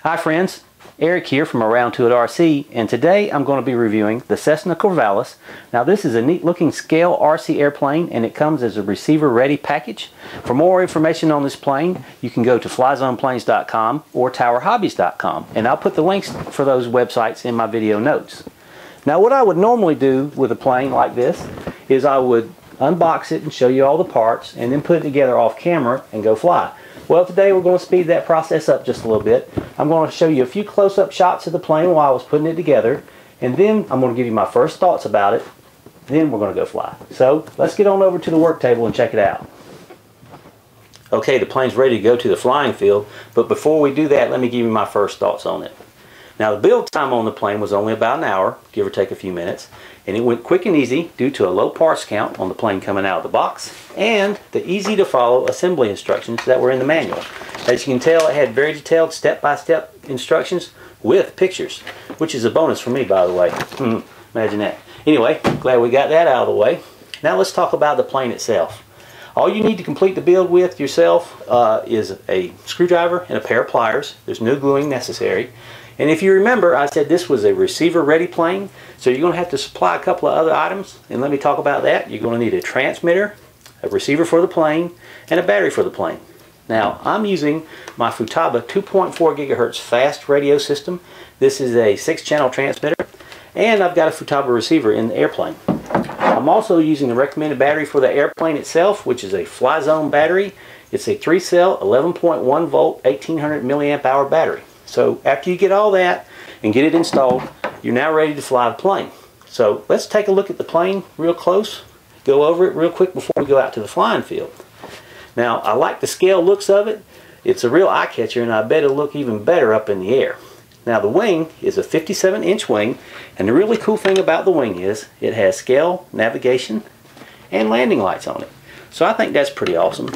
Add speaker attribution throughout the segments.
Speaker 1: Hi friends, Eric here from Around To It RC, and today I'm going to be reviewing the Cessna Corvalis. Now this is a neat looking scale RC airplane, and it comes as a receiver ready package. For more information on this plane, you can go to FlyZonePlanes.com or TowerHobbies.com, and I'll put the links for those websites in my video notes. Now what I would normally do with a plane like this is I would unbox it and show you all the parts and then put it together off camera and go fly. Well, today we're going to speed that process up just a little bit. I'm going to show you a few close-up shots of the plane while I was putting it together, and then I'm going to give you my first thoughts about it. Then we're going to go fly. So let's get on over to the work table and check it out. Okay, the plane's ready to go to the flying field, but before we do that, let me give you my first thoughts on it. Now the build time on the plane was only about an hour, give or take a few minutes, and it went quick and easy due to a low parts count on the plane coming out of the box and the easy to follow assembly instructions that were in the manual. As you can tell, it had very detailed step-by-step instructions with pictures, which is a bonus for me, by the way. Imagine that. Anyway, glad we got that out of the way. Now let's talk about the plane itself. All you need to complete the build with yourself is a screwdriver and a pair of pliers. There's no gluing necessary. And if you remember, I said this was a receiver-ready plane, so you're going to have to supply a couple of other items, and let me talk about that. You're going to need a transmitter, a receiver for the plane, and a battery for the plane. Now, I'm using my Futaba 2.4 gigahertz FASST radio system. This is a 6-channel transmitter, and I've got a Futaba receiver in the airplane. I'm also using the recommended battery for the airplane itself, which is a FlyZone battery. It's a 3-cell, 11.1 volt, 1800 milliamp hour battery. So after you get all that and get it installed, you're now ready to fly the plane. So let's take a look at the plane real close, go over it real quick before we go out to the flying field. Now I like the scale looks of it. It's a real eye catcher, and I bet it'll look even better up in the air. Now the wing is a 57-inch wing, and the really cool thing about the wing is it has scale, navigation, and landing lights on it. So I think that's pretty awesome.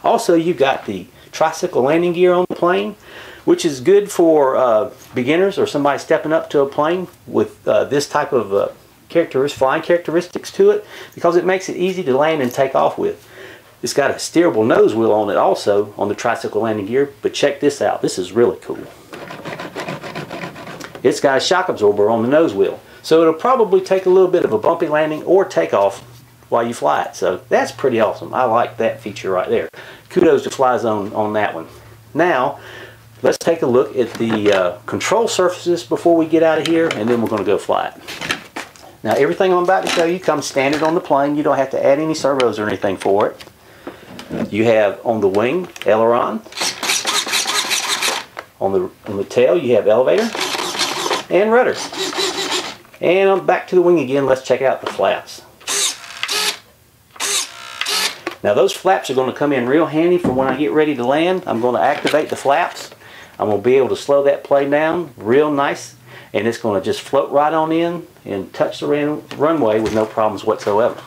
Speaker 1: Also, you've got the tricycle landing gear on the plane, which is good for beginners or somebody stepping up to a plane with this type of flying characteristics to it, because it makes it easy to land and take off with. It's got a steerable nose wheel on it also on the tricycle landing gear, but check this out. This is really cool. It's got a shock absorber on the nose wheel, so it'll probably take a little bit of a bumpy landing or takeoff while you fly it. So that's pretty awesome. I like that feature right there. Kudos to FlyZone on that one. Now, let's take a look at the control surfaces before we get out of here, and then we're going to go fly it. Now everything I'm about to show you comes standard on the plane. You don't have to add any servos or anything for it. You have on the wing, aileron. On the tail you have elevator and rudder. And I'm back to the wing again. Let's check out the flaps. Now those flaps are going to come in real handy for when I get ready to land. I'm going to activate the flaps. I'm going to be able to slow that plane down real nice, and it's going to just float right on in and touch the runway with no problems whatsoever.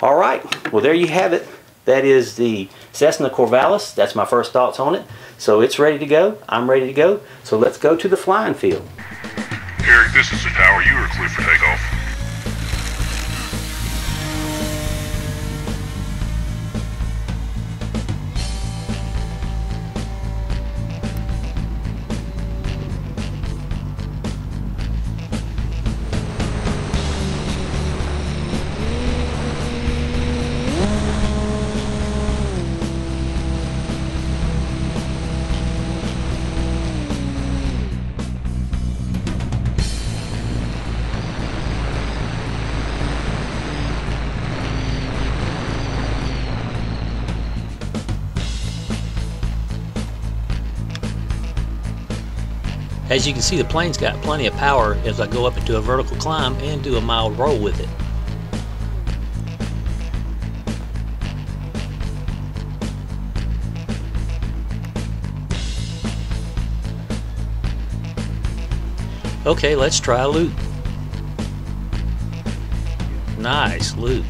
Speaker 1: Alright, well there you have it. That is the Cessna Corvalis. That's my first thoughts on it. So it's ready to go. I'm ready to go. So let's go to the flying field.
Speaker 2: Eric, this is the tower. You are clear for takeoff.
Speaker 3: As you can see, the plane's got plenty of power as I go up into a vertical climb and do a mild roll with it. Okay, let's try a loop. Nice loop.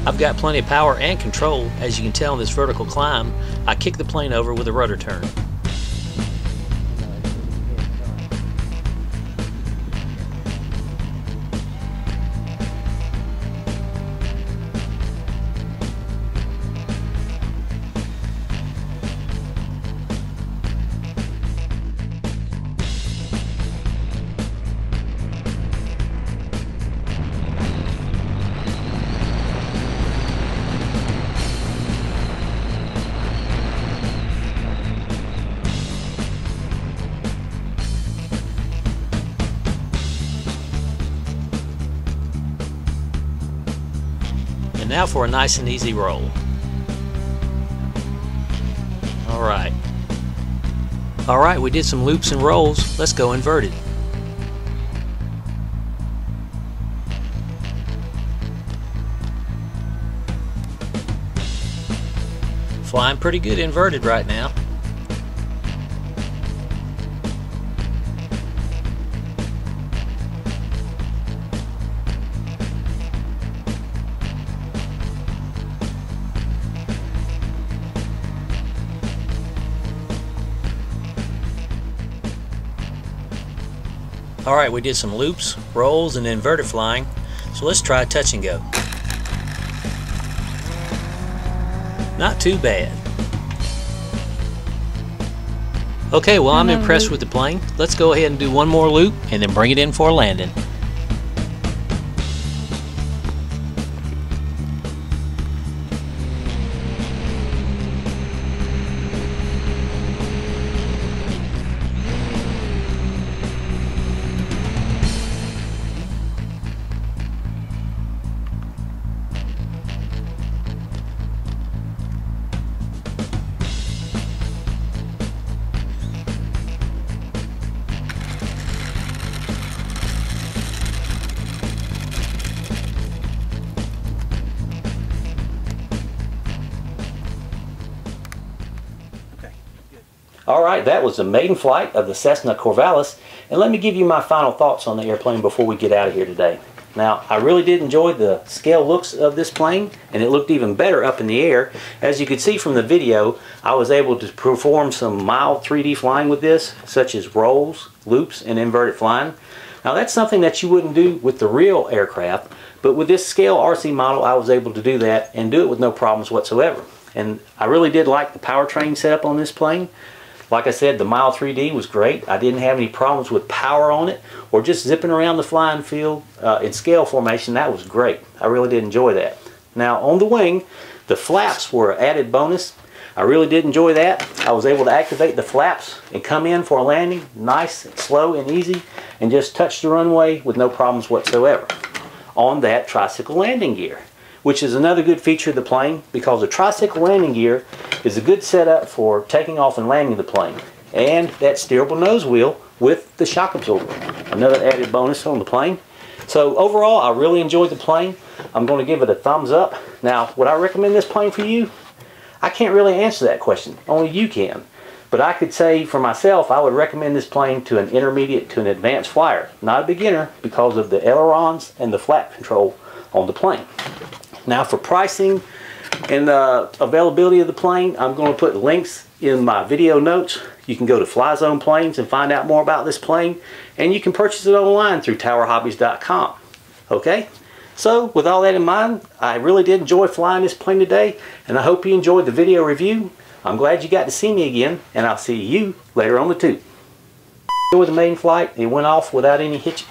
Speaker 3: I've got plenty of power and control. As you can tell in this vertical climb, I kick the plane over with a rudder turn. And now for a nice and easy roll. Alright, we did some loops and rolls. Let's go inverted. Flying pretty good inverted right now. Alright, we did some loops, rolls, and inverted flying, so let's try touch and go. Not too bad. Okay, well, I'm impressed with the plane. Let's go ahead and do one more loop and then bring it in for a landing.
Speaker 1: Alright, that was the maiden flight of the Cessna Corvalis, and let me give you my final thoughts on the airplane before we get out of here today. Now, I really did enjoy the scale looks of this plane, and it looked even better up in the air. As you could see from the video, I was able to perform some mild 3D flying with this, such as rolls, loops, and inverted flying. Now, that's something that you wouldn't do with the real aircraft, but with this scale RC model, I was able to do that and do it with no problems whatsoever. And I really did like the powertrain setup on this plane. Like I said, the mild 3D was great. I didn't have any problems with power on it or just zipping around the flying field in scale formation. That was great. I really did enjoy that. Now on the wing, the flaps were an added bonus. I really did enjoy that. I was able to activate the flaps and come in for a landing nice, slow, and easy, and just touch the runway with no problems whatsoever on that tricycle landing gear, which is another good feature of the plane, because the tricycle landing gear is a good setup for taking off and landing the plane. And that steerable nose wheel with the shock absorber, another added bonus on the plane. So overall, I really enjoyed the plane. I'm going to give it a thumbs up. Now, would I recommend this plane for you? I can't really answer that question. Only you can. But I could say for myself, I would recommend this plane to an intermediate to an advanced flyer. Not a beginner, because of the ailerons and the flap control on the plane. Now for pricing and availability of the plane, I'm going to put links in my video notes. You can go to FlyZone Planes and find out more about this plane, and you can purchase it online through towerhobbies.com. Okay? So with all that in mind, I really did enjoy flying this plane today, and I hope you enjoyed the video review. I'm glad you got to see me again, and I'll see you later on the tube. With the maiden flight, it went off without any hiccups.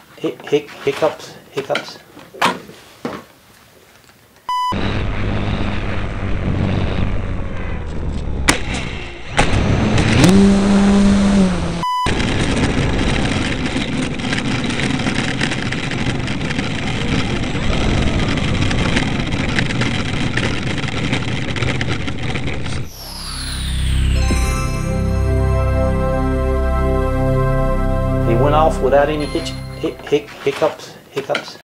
Speaker 1: Went off without any hiccups.